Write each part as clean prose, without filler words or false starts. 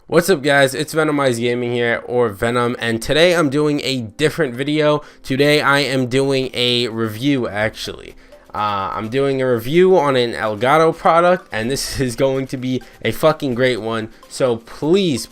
What's up guys, it's VenomizedGaming here, or Venom, and today I'm doing a different video. Today I am doing a review actually. I'm doing a review on an Elgato product, and this is going to be a fucking great one, so please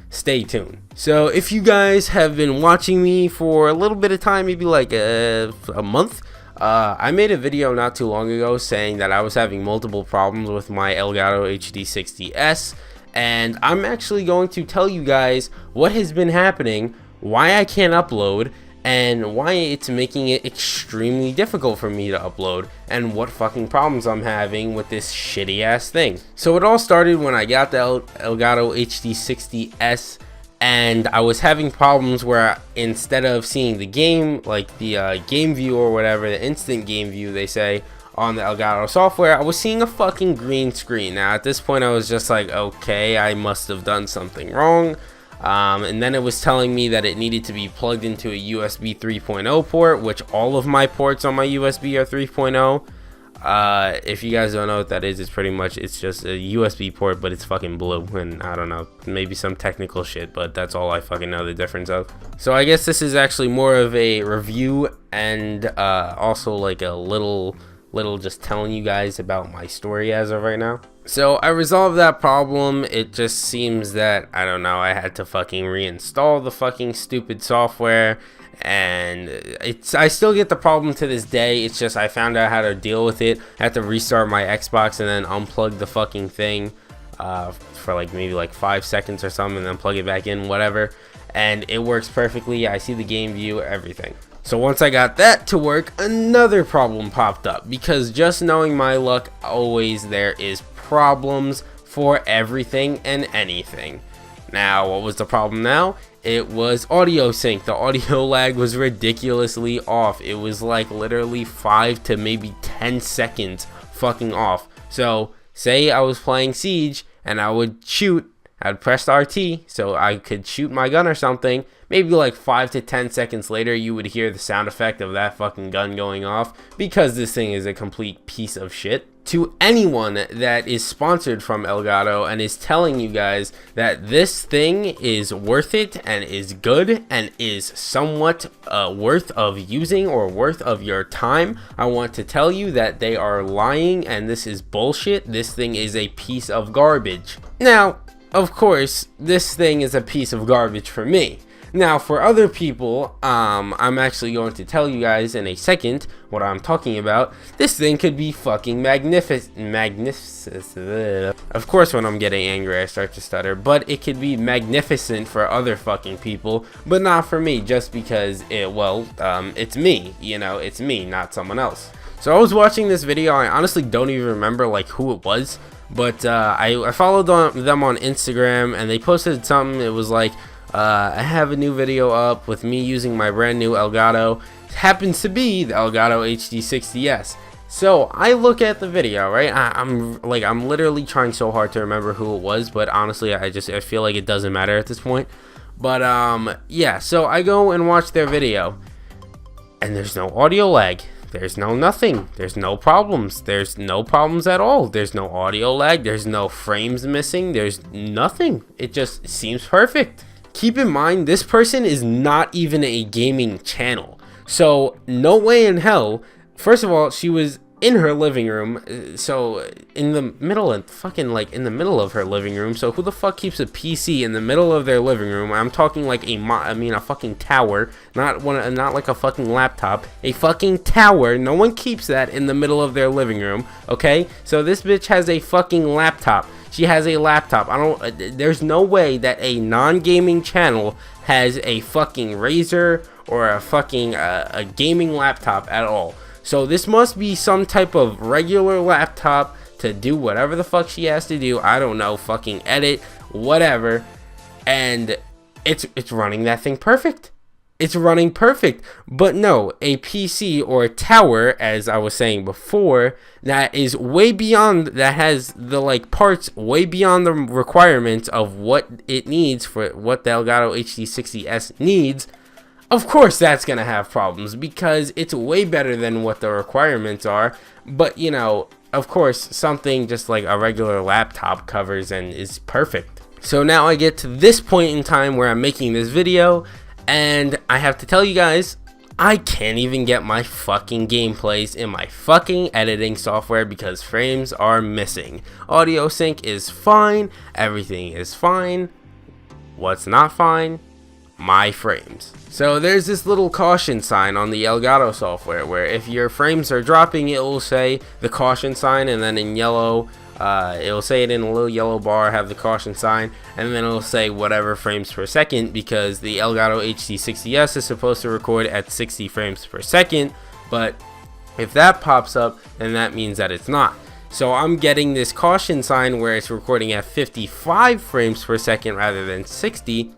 stay tuned. So if you guys have been watching me for a little bit of time, maybe like a month, I made a video not too long ago saying that I was having multiple problems with my Elgato HD60S. And I'm actually going to tell you guys what has been happening, why I can't upload, and why it's making it extremely difficult for me to upload, and what fucking problems I'm having with this shitty ass thing. So it all started when I got the Elgato HD60S, and I was having problems where instead of seeing the game, like the game view or whatever, the instant game view they say on the Elgato software, I was seeing a fucking green screen. Now at this point I was just like, okay, I must have done something wrong. And then it was telling me that it needed to be plugged into a USB 3.0 port, which all of my ports on my USB are 3.0. If you guys don't know what that is, it's just a USB port, but it's fucking blue, and I don't know, maybe some technical shit, but that's all I fucking know the difference of. So I guess this is actually more of a review, and also like a little just telling you guys about my story as of right now. So I resolved that problem. It just seems that, I don't know, I had to fucking reinstall the fucking stupid software, and I still get the problem to this day. It's just I found out how to deal with it. I had to restart my Xbox and then unplug the fucking thing for like maybe like 5 seconds or something, and then plug it back in, whatever, and it works perfectly. I see the game view, everything. So once I got that to work, another problem popped up, because just knowing my luck, always there is problems for everything and anything. Now, what was the problem now? It was audio sync. The audio lag was ridiculously off. It was like literally 5 to maybe 10 seconds fucking off. So say I was playing Siege and I would shoot, I'd press RT so I could shoot my gun or something. Maybe like 5 to 10 seconds later, you would hear the sound effect of that fucking gun going off, because this thing is a complete piece of shit. To anyone that is sponsored from Elgato and is telling you guys that this thing is worth it and is good and is somewhat worth of using or worth of your time, I want to tell you that they are lying, and this is bullshit. This thing is a piece of garbage. Now, of course, this thing is a piece of garbage for me. Now, for other people, I'm actually going to tell you guys in a second what I'm talking about. This thing could be fucking magnificent. Of course, when I'm getting angry, I start to stutter. But it could be magnificent for other fucking people, but not for me, just because it's me. You know, it's me, not someone else. So I was watching this video. I honestly don't even remember like who it was, but I followed them on Instagram, and they posted something. It was like, I have a new video up with me using my brand new Elgato. It happens to be the Elgato HD60S. So I look at the video, right? I'm literally trying so hard to remember who it was, but honestly, I feel like it doesn't matter at this point. But yeah, so I go and watch their video, and there's no audio lag. There's no nothing. There's no problems. There's no problems at all. There's no audio lag. There's no frames missing. There's nothing. It just seems perfect. Keep in mind, this person is not even a gaming channel. So no way in hell. First of all, she was in her living room, so in the middle of her living room. So who the fuck keeps a PC in the middle of their living room? I'm talking like a fucking tower, not like a fucking laptop, a fucking tower. No one keeps that in the middle of their living room, okay? So this bitch has a fucking laptop. She has a laptop. There's no way that a non-gaming channel has a fucking Razer or a fucking a gaming laptop at all. So this must be some type of regular laptop to do whatever the fuck she has to do. I don't know, fucking edit, whatever. And it's running that thing perfect. It's running perfect. But no, a PC or a tower, as I was saying before, that is way beyond, that has the like parts way beyond the requirements of what it needs for what the Elgato HD60S needs. Of course that's gonna have problems, because it's way better than what the requirements are. But you know, of course, something just like a regular laptop covers and is perfect. So now I get to this point in time where I'm making this video, and I have to tell you guys, I can't even get my fucking gameplays in my fucking editing software because frames are missing. Audio sync is fine, everything is fine. What's not fine? My frames. So there's this little caution sign on the ELGATO software where if your frames are dropping, it will say the caution sign, and then in yellow, it'll say it in a little yellow bar, have the caution sign, and then it'll say whatever frames per second, because the ELGATO HD60S is supposed to record at 60 frames per second, but if that pops up, then that means that it's not. So I'm getting this caution sign where it's recording at 55 frames per second rather than 60.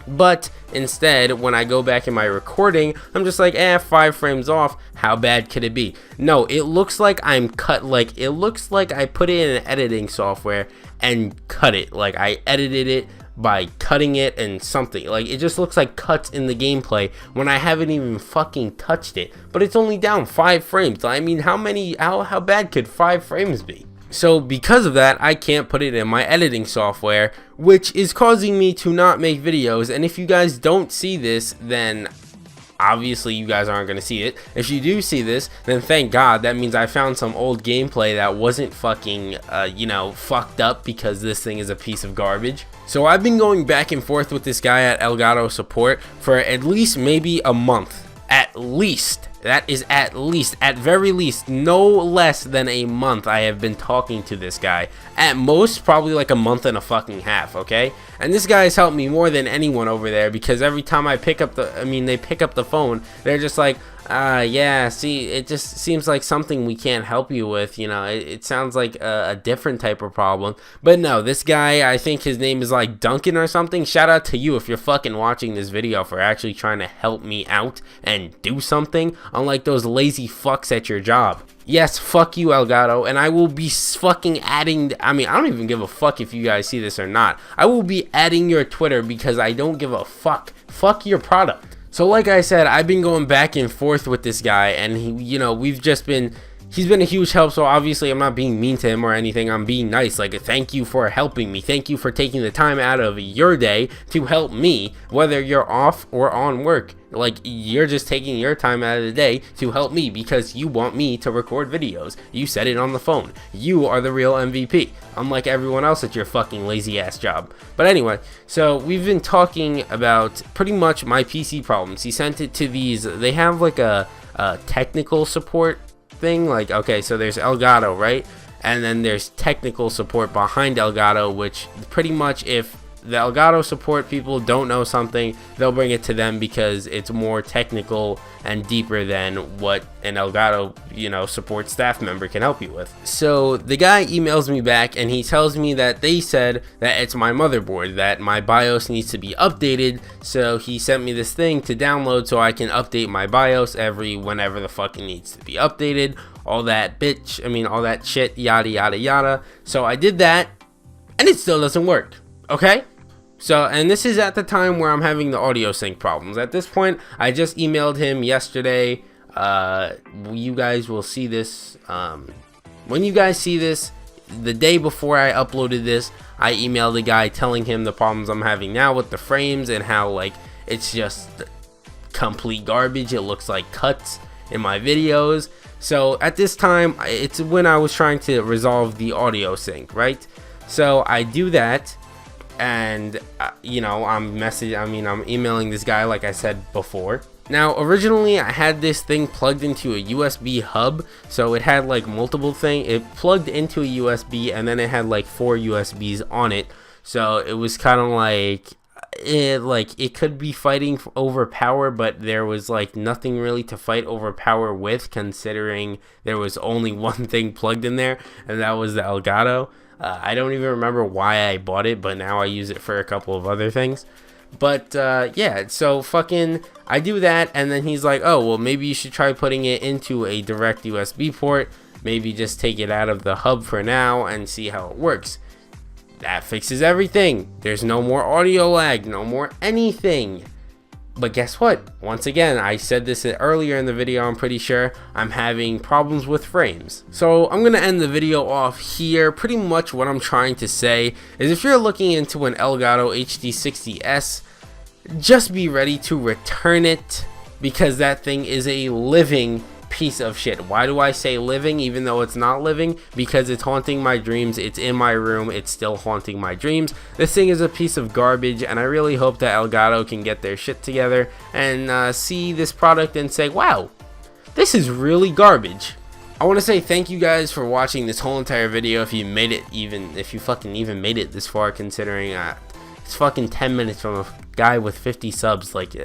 But instead, when I go back in my recording, I'm just like, 5 frames off, how bad could it be? No, it looks like I'm cut, like, it looks like I put it in an editing software and cut it. Like, I edited it by cutting it and something. Like, it just looks like cuts in the gameplay when I haven't even fucking touched it. But it's only down 5 frames. I mean, how bad could 5 frames be? So because of that, I can't put it in my editing software, which is causing me to not make videos. And if you guys don't see this, then obviously you guys aren't going to see it. If you do see this, then thank God. That means I found some old gameplay that wasn't fucking, fucked up, because this thing is a piece of garbage. So I've been going back and forth with this guy at ELGATO support for at least maybe a month. At least. That is at least, at very least, no less than a month I have been talking to this guy. At most, probably like a month and a fucking half, okay? And this guy has helped me more than anyone over there, because every time I pick up they pick up the phone, they're just like, yeah, see, it just seems like something we can't help you with, it sounds like a different type of problem. But no, this guy, I think his name is like Duncan or something. Shout out to you if you're fucking watching this video, for actually trying to help me out and do something, unlike those lazy fucks at your job. Yes, fuck you, ELGATO, and I will be fucking adding, I don't even give a fuck if you guys see this or not. I will be adding your Twitter because I don't give a fuck. Fuck your product. So like I said, I've been going back and forth with this guy, and he's been a huge help. So obviously I'm not being mean to him or anything. I'm being nice. Like, thank you for helping me. Thank you for taking the time out of your day to help me, whether you're off or on work. Like, you're just taking your time out of the day to help me because you want me to record videos. You said it on the phone. You are the real MVP, unlike everyone else at your fucking lazy ass job. But anyway, so we've been talking about pretty much my PC problems. He sent it to these, they have like a technical support thing. Like, okay, so there's ELGATO, right? And then there's technical support behind ELGATO, which pretty much if the ELGATO support people don't know something, they'll bring it to them because it's more technical and deeper than what an ELGATO, support staff member can help you with. So the guy emails me back and he tells me that they said that it's my motherboard, that my BIOS needs to be updated. So he sent me this thing to download so I can update my BIOS whenever the fuck it needs to be updated. All that all that shit, yada yada yada. So I did that and it still doesn't work. Okay, so, and this is at the time where I'm having the audio sync problems. At this point, I just emailed him yesterday. You guys will see this. When you guys see this, the day before I uploaded this, I emailed the guy telling him the problems I'm having now with the frames and how, like, it's just complete garbage. It looks like cuts in my videos. So at this time, it's when I was trying to resolve the audio sync, right? So I do that. And I'm emailing this guy like I said before. Now originally I had this thing plugged into a USB hub, so it had like multiple things. It plugged into a USB and then it had like 4 USBs on it, so it was kind of like it could be fighting over power, but there was like nothing really to fight over power with, considering there was only one thing plugged in there, and that was the ELGATO. I don't even remember why I bought it, but now I use it for a couple of other things. But yeah, so fucking I do that, and then he's like, oh, well, maybe you should try putting it into a direct USB port. Maybe just take it out of the hub for now and see how it works. That fixes everything. There's no more audio lag, no more anything. But guess what? Once again, I said this earlier in the video, I'm pretty sure, I'm having problems with frames. So I'm going to end the video off here. Pretty much what I'm trying to say is if you're looking into an Elgato HD60S, just be ready to return it, because that thing is a living piece of shit. Why do I say living even though it's not living? Because it's haunting my dreams. It's in my room. It's still haunting my dreams. This thing is a piece of garbage, and I really hope that Elgato can get their shit together and see this product and say, wow, this is really garbage. I want to say thank you guys for watching this whole entire video. If you made it, if you fucking even made it this far, considering it's fucking 10 minutes from a guy with 50 subs. Like,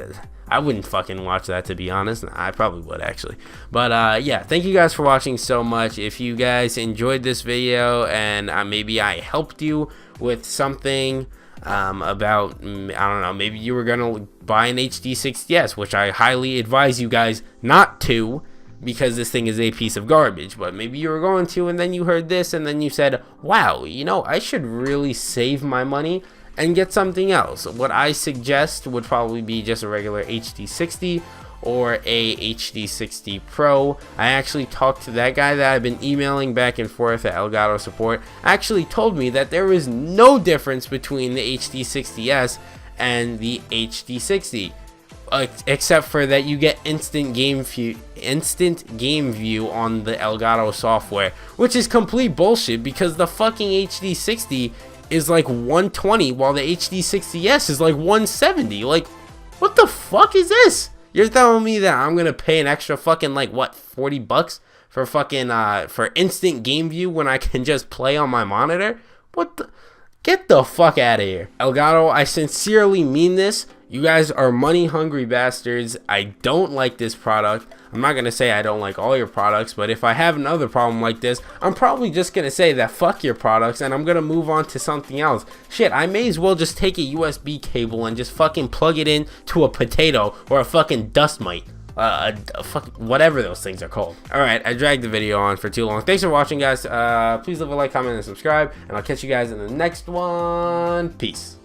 I wouldn't fucking watch that, to be honest. I probably would, actually. But yeah, thank you guys for watching so much. If you guys enjoyed this video and maybe I helped you with something about, I don't know, maybe you were gonna buy an HD60S, which I highly advise you guys not to, because this thing is a piece of garbage. But maybe you were going to, and then you heard this, and then you said, wow, you know, I should really save my money and get something else. What I suggest would probably be just a regular HD60 or a HD60 Pro. I actually talked to that guy that I've been emailing back and forth at Elgato support. Actually told me that there is no difference between the HD60S and the HD60, except for that you get instant game view on the Elgato software, which is complete bullshit, because the fucking HD60 is like 120 while the HD60S is like 170. Like, what the fuck is this? You're telling me that I'm gonna pay an extra fucking, like, what, 40 bucks for fucking for instant game view when I can just play on my monitor? What the? Get the fuck out of here. Elgato, I sincerely mean this. You guys are money hungry bastards. I don't like this product. I'm not going to say I don't like all your products, but if I have another problem like this, I'm probably just going to say that fuck your products and I'm going to move on to something else. Shit, I may as well just take a USB cable and just fucking plug it in to a potato or a fucking dust mite. Whatever those things are called. Alright, I dragged the video on for too long. Thanks for watching, guys. Please leave a like, comment, and subscribe, and I'll catch you guys in the next one. Peace.